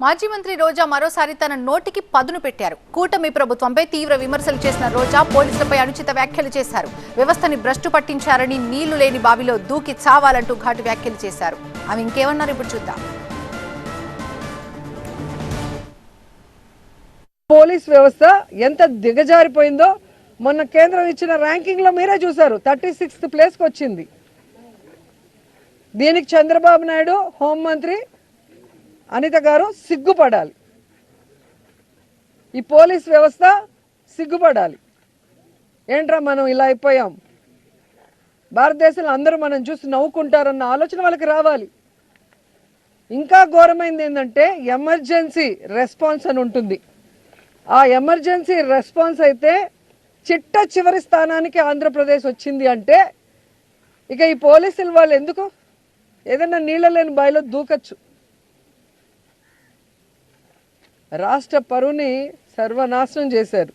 మాజీ మంత్రి రోజా మరోసారి తన నోటికి పదును పెట్టారు. కూటమి ప్రభుత్వంపై తీవ్ర విమర్శలు చేసిన రోజా పోలీసులపై అనుచిత వ్యాఖ్యలు చేశారు. వ్యవస్థని భ్రష్టు పట్టించారని, నీళ్లు లేని బావిలో దూకి చావాలంటూ ఘాటు వ్యాఖ్యలు చేశారు. అవి ఇంకేమన్నారు ఇప్పుడు చూద్దాం. పోలీస్ వ్యవస్థ ఎంత దిగజారిపోయిందో మొన్న కేంద్రం ఇచ్చిన ర్యాంకింగ్ లో మీరే చూసారు. 36th ప్లేస్కి వచ్చింది. దీనికి చంద్రబాబు నాయుడు, హోంమంత్రి అనిత గారు సిగ్గుపడాలి. ఈ పోలీస్ వ్యవస్థ సిగ్గుపడాలి. ఏంట్రా మనం ఇలా అయిపోయాం, భారతదేశంలో అందరూ మనం చూసి నవ్వుకుంటారన్న ఆలోచన వాళ్ళకి రావాలి. ఇంకా ఘోరమైంది ఏంటంటే ఎమర్జెన్సీ రెస్పాన్స్ అని ఉంటుంది. ఆ ఎమర్జెన్సీ రెస్పాన్స్ అయితే చిట్ట చివరి స్థానానికి ఆంధ్రప్రదేశ్ వచ్చింది అంటే ఇక ఈ పోలీసులు వాళ్ళు ఎందుకు ఏదైనా నీళ్ళ లేని బావిలో దూకచ్చు. రాష్ట్ర పరువుని సర్వనాశనం చేశారు.